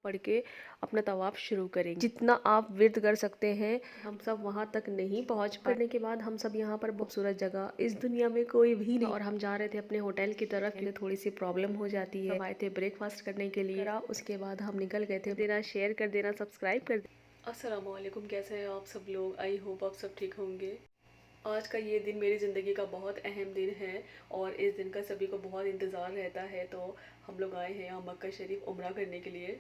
पढ़ के अपना तवाफ़ शुरू करेंगे। जितना आप विर्द कर सकते हैं, हम सब वहाँ तक नहीं पहुँच पाए। करने के बाद हम सब यहाँ पर खूबसूरत जगह इस दुनिया में कोई भी नहीं, और हम जा रहे थे अपने होटल की तरफ। इन्हें थोड़ी सी प्रॉब्लम हो जाती है। हम आए थे ब्रेकफास्ट करने के लिए, उसके बाद हम निकल गए थे। देना, शेयर कर देना, सब्सक्राइब कर देना। अस्सलाम वालेकुम, कैसे हैं आप सब लोग? आई होप आप सब ठीक होंगे। आज का ये दिन मेरी ज़िंदगी का बहुत अहम दिन है और इस दिन का सभी को बहुत इंतज़ार रहता है। तो हम लोग आए हैं यहाँ मक्का शरीफ उम्रा करने के लिए।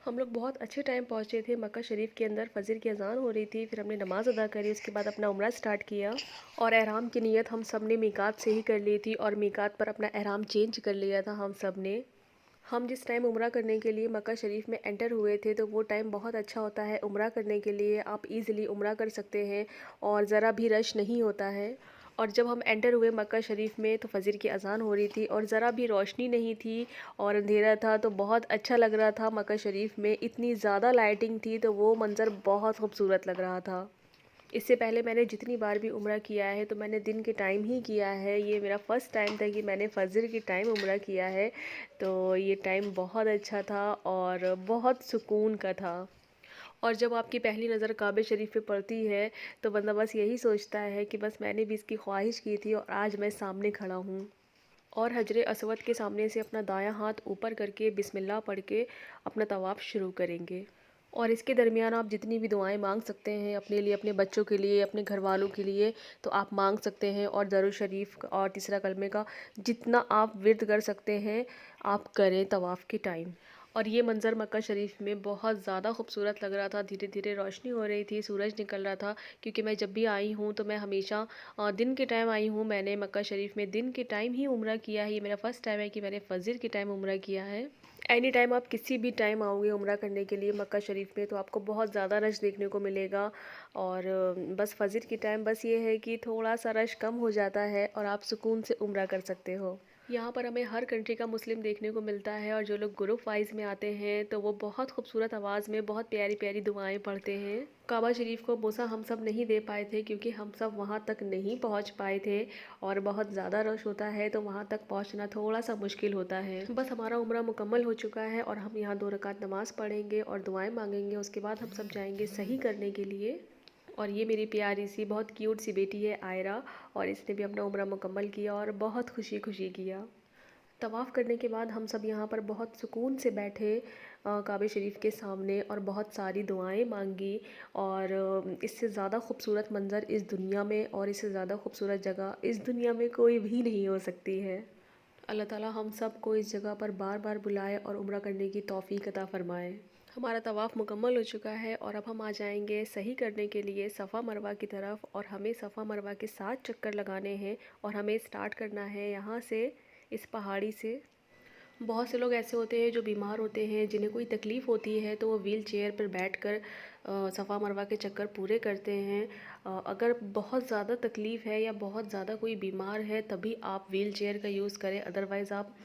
हम लोग बहुत अच्छे टाइम पहुँचे थे मक्का शरीफ के अंदर। फ़जर की अज़ान हो रही थी, फिर हमने नमाज़ अदा करी, उसके बाद अपना उम्रा स्टार्ट किया। और एहराम की नीयत हम सब ने मीकात से ही कर ली थी और मीकात पर अपना एहराम चेंज कर लिया था हम सब ने। हम जिस टाइम उम्रा करने के लिए मक्का शरीफ में एंटर हुए थे, तो वो टाइम बहुत अच्छा होता है उम्रा करने के लिए। आप इजीली उम्रा कर सकते हैं और ज़रा भी रश नहीं होता है। और जब हम एंटर हुए मक्का शरीफ में तो फ़जर की अज़ान हो रही थी और ज़रा भी रोशनी नहीं थी और अंधेरा था, तो बहुत अच्छा लग रहा था। मक्का शरीफ में इतनी ज़्यादा लाइटिंग थी, तो वो मंज़र बहुत खूबसूरत लग रहा था। इससे पहले मैंने जितनी बार भी उम्रा किया है तो मैंने दिन के टाइम ही किया है। ये मेरा फ़र्स्ट टाइम था कि मैंने फ़जर के टाइम उम्रा किया है। तो ये टाइम बहुत अच्छा था और बहुत सुकून का था। और जब आपकी पहली नज़र काबे शरीफ पे पड़ती है तो बंदा बस यही सोचता है कि बस मैंने भी इसकी ख्वाहिश की थी और आज मैं सामने खड़ा हूँ। और हजरे अस्वद के सामने से अपना दायां हाथ ऊपर करके बिस्मिल्लाह पढ़ के अपना तवाफ़ शुरू करेंगे। और इसके दरमियान आप जितनी भी दुआएं मांग सकते हैं अपने लिए, अपने बच्चों के लिए, अपने घर वालों के लिए, तो आप मांग सकते हैं। और दरूद शरीफ और तीसरा कलमे का जितना आप विर्द कर सकते हैं आप करें तवाफ़ के टाइम। और ये मंज़र मक्का शरीफ में बहुत ज़्यादा खूबसूरत लग रहा था। धीरे धीरे रोशनी हो रही थी, सूरज निकल रहा था। क्योंकि मैं जब भी आई हूँ तो मैं हमेशा दिन के टाइम आई हूँ। मैंने मक्का शरीफ में दिन के टाइम ही उम्रा किया है। ये मेरा फ़र्स्ट टाइम है कि मैंने फ़जर के टाइम उम्रा किया है। एनी टाइम आप किसी भी टाइम आओगे उम्रा करने के लिए मक्का शरीफ में तो आपको बहुत ज़्यादा रश देखने को मिलेगा। और बस फ़जर की टाइम बस ये है कि थोड़ा सा रश कम हो जाता है और आप सुकून से उम्रा कर सकते हो। यहाँ पर हमें हर कंट्री का मुस्लिम देखने को मिलता है और जो लोग ग्रुप वाइज में आते हैं तो वो बहुत खूबसूरत आवाज़ में बहुत प्यारी प्यारी दुआएं पढ़ते हैं। काबा शरीफ को बोसा हम सब नहीं दे पाए थे क्योंकि हम सब वहाँ तक नहीं पहुँच पाए थे और बहुत ज़्यादा रश होता है तो वहाँ तक पहुँचना थोड़ा सा मुश्किल होता है। बस हमारा उम्रा मुकम्मल हो चुका है और हम यहाँ 2 रकात नमाज़ पढ़ेंगे और दुआएं मांगेंगे। उसके बाद हम सब जाएंगे सही करने के लिए। और ये मेरी प्यारी सी बहुत क्यूट सी बेटी है आयरा, और इसने भी अपना उम्रा मुकम्मल किया और बहुत खुशी खुशी किया। तवाफ़ करने के बाद हम सब यहाँ पर बहुत सुकून से बैठे काबे शरीफ के सामने और बहुत सारी दुआएं मांगी। और इससे ज़्यादा खूबसूरत मंज़र इस दुनिया में और इससे ज़्यादा खूबसूरत जगह इस दुनिया में कोई भी नहीं हो सकती है। अल्लाह ताला हम सब को इस जगह पर बार बार बुलाए और उम्रा करने की तौफ़ीक अता फ़रमाए। हमारा तवाफ़ मुकम्मल हो चुका है और अब हम आ जाएंगे सही करने के लिए सफ़ा मरवा की तरफ। और हमें सफ़ा मरवा के 7 चक्कर लगाने हैं और हमें स्टार्ट करना है यहाँ से, इस पहाड़ी से। बहुत से लोग ऐसे होते हैं जो बीमार होते हैं, जिन्हें कोई तकलीफ़ होती है तो वो व्हील चेयर पर बैठकर सफ़ा मरवा के चक्कर पूरे करते हैं। अगर बहुत ज़्यादा तकलीफ़ है या बहुत ज़्यादा कोई बीमार है तभी आप व्हील चेयर का यूज़ करें। अदरवाइज़ आप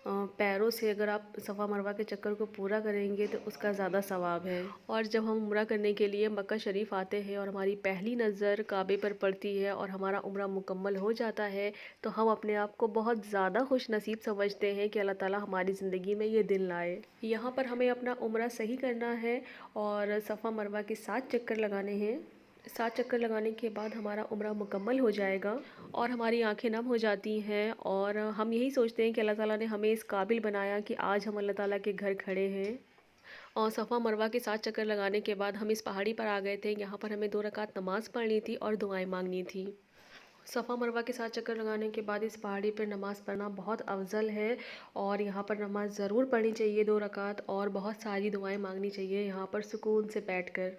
पैरों से अगर आप सफ़ा मरवा के चक्कर को पूरा करेंगे तो उसका ज़्यादा सवाब है। और जब हम उम्रा करने के लिए मक्का शरीफ आते हैं और हमारी पहली नज़र काबे पर पड़ती है और हमारा उम्रा मुकम्मल हो जाता है तो हम अपने आप को बहुत ज़्यादा खुश नसीब समझते हैं कि अल्लाह ताला हमारी ज़िंदगी में ये दिन लाए। यहाँ पर हमें अपना उम्रा सही करना है और सफ़ा मरवा के 7 चक्कर लगाने हैं। 7 चक्कर लगाने के बाद हमारा उम्रा मुकम्मल हो जाएगा और हमारी आंखें नम हो जाती हैं। और हम यही सोचते हैं कि अल्लाह ताला ने हमें इस काबिल बनाया कि आज हम अल्लाह ताला के घर खड़े हैं। और सफ़ा मरवा के 7 चक्कर लगाने के बाद हम इस पहाड़ी पर आ गए थे। यहाँ पर हमें 2 रकात नमाज़ पढ़नी थी और दुआएं मांगनी थी। सफ़ा मरवा के 7 चक्कर लगाने के बाद इस पहाड़ी पर नमाज़ पढ़ना बहुत अफजल है और यहाँ पर नमाज़ ज़रूर पढ़नी चाहिए 2 रकात और बहुत सारी दुआएं मांगनी चाहिए यहाँ पर सुकून से बैठकर।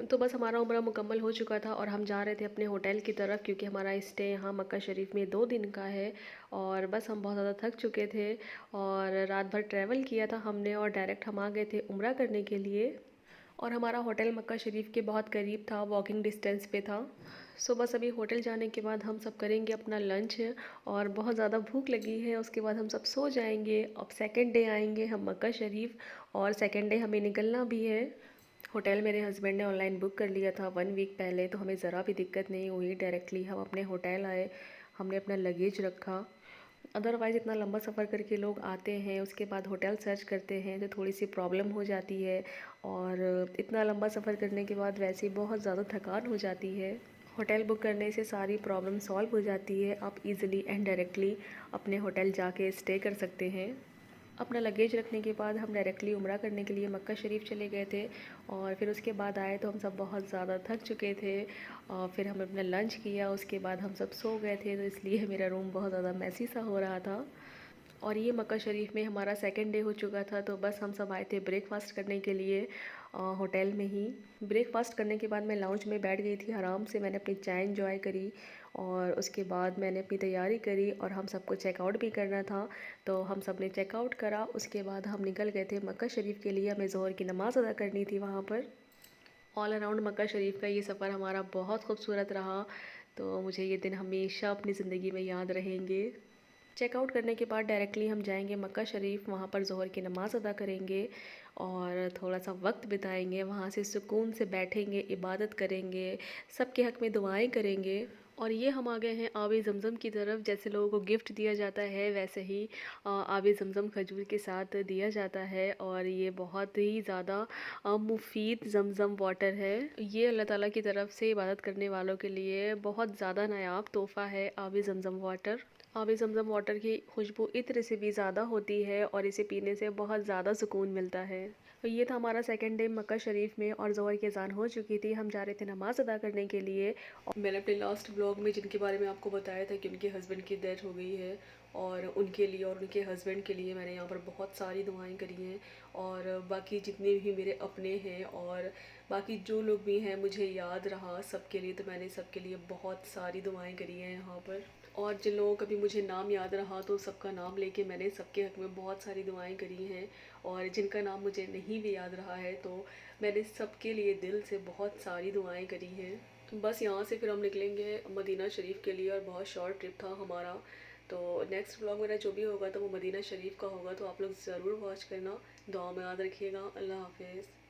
तो बस हमारा उम्रा मुकम्मल हो चुका था और हम जा रहे थे अपने होटल की तरफ क्योंकि हमारा स्टे यहाँ मक्का शरीफ में 2 दिन का है। और बस हम बहुत ज़्यादा थक चुके थे और रात भर ट्रैवल किया था हमने और डायरेक्ट हम आ गए थे उम्रा करने के लिए। और हमारा होटल मक्का शरीफ के बहुत करीब था, वॉकिंग डिस्टेंस पे था। सो बस अभी होटल जाने के बाद हम सब करेंगे अपना लंच और बहुत ज़्यादा भूख लगी है। उसके बाद हम सब सो जाएंगे। अब सेकंड डे आएंगे हम मक्का शरीफ और सेकंड डे हमें निकलना भी है। होटल मेरे हस्बैंड ने ऑनलाइन बुक कर लिया था 1 वीक पहले, तो हमें ज़रा भी दिक्कत नहीं हुई। डायरेक्टली हम अपने होटल आए, हमने अपना लगेज रखा अदरवाइज़ इतना लंबा सफ़र करके लोग आते हैं, उसके बाद होटल सर्च करते हैं तो थोड़ी सी प्रॉब्लम हो जाती है। और इतना लंबा सफ़र करने के बाद वैसे ही बहुत ज़्यादा थकान हो जाती है। होटल बुक करने से सारी प्रॉब्लम सॉल्व हो जाती है। आप इजीली एंड डायरेक्टली अपने होटल जाके स्टे कर सकते हैं। अपना लगेज रखने के बाद हम डायरेक्टली उम्रा करने के लिए मक्का शरीफ चले गए थे। और फिर उसके बाद आए तो हम सब बहुत ज़्यादा थक चुके थे। और फिर हम अपना लंच किया, उसके बाद हम सब सो गए थे, तो इसलिए मेरा रूम बहुत ज़्यादा मैसी सा हो रहा था। और ये मक्का शरीफ में हमारा सेकंड डे हो चुका था, तो बस हम सब आए थे ब्रेकफास्ट करने के लिए होटल में ही। ब्रेकफास्ट करने के बाद मैं लाउंज में बैठ गई थी, आराम से मैंने अपनी चाय एंजॉय करी। और उसके बाद मैंने अपनी तैयारी करी और हम सबको चेकआउट भी करना था, तो हम सब ने चेकआउट करा। उसके बाद हम निकल गए थे मक्का शरीफ के लिए, हमें ज़ोहर की नमाज़ अदा करनी थी वहाँ पर। ऑल अराउंड मक्का शरीफ का ये सफ़र हमारा बहुत खूबसूरत रहा, तो मुझे ये दिन हमेशा अपनी ज़िंदगी में याद रहेंगे। चेकआउट करने के बाद डायरेक्टली हम जाएंगे मक्का शरीफ, वहाँ पर ज़ोहर की नमाज़ अदा करेंगे और थोड़ा सा वक्त बिताएंगे, वहाँ से सुकून से बैठेंगे, इबादत करेंगे, सबके हक़ में दुआएं करेंगे। और ये हम आ गए हैं आबे ज़मज़म की तरफ। जैसे लोगों को गिफ्ट दिया जाता है वैसे ही आबे ज़मज़म खजूर के साथ दिया जाता है। और ये बहुत ही ज़्यादा मुफीद ज़मज़म वाटर है। ये अल्लाह ताला की तरफ से इबादत करने वालों के लिए बहुत ज़्यादा नायाब तोहफ़ा है आबे ज़मज़म वाटर। आबे ज़मज़म वाटर की खुशबू इत्र से भी ज़्यादा होती है और इसे पीने से बहुत ज़्यादा सुकून मिलता है। तो ये था हमारा सेकंड डे मक्का शरीफ में और ज़ोहर की अज़ान हो चुकी थी, हम जा रहे थे नमाज़ अदा करने के लिए। और मैंने अपने लास्ट ब्लॉग में जिनके बारे में आपको बताया था कि उनके हस्बैंड की डेथ हो गई है, और उनके लिए और उनके हस्बैंड के लिए मैंने यहाँ पर बहुत सारी दुआएं करी हैं। और बाकी जितने भी मेरे अपने हैं और बाकी जो लोग भी हैं मुझे याद रहा सबके लिए, तो मैंने सबके लिए बहुत सारी दुआएं करी हैं यहाँ पर। और जिन लोगों का भी मुझे नाम याद रहा तो सबका नाम लेके मैंने सबके हक़ में बहुत सारी दुआएं करी हैं। और जिनका नाम मुझे नहीं भी याद रहा है तो मैंने सबके लिए दिल से बहुत सारी दुआएं करी हैं। बस यहाँ से फिर हम निकलेंगे मदीना शरीफ के लिए, और बहुत शॉर्ट ट्रिप था हमारा। तो नेक्स्ट व्लॉग मेरा जो भी होगा तो वो मदीना शरीफ का होगा, तो आप लोग ज़रूर वॉच करना। दुआ में याद रखिएगा। अल्लाह हाफिज़।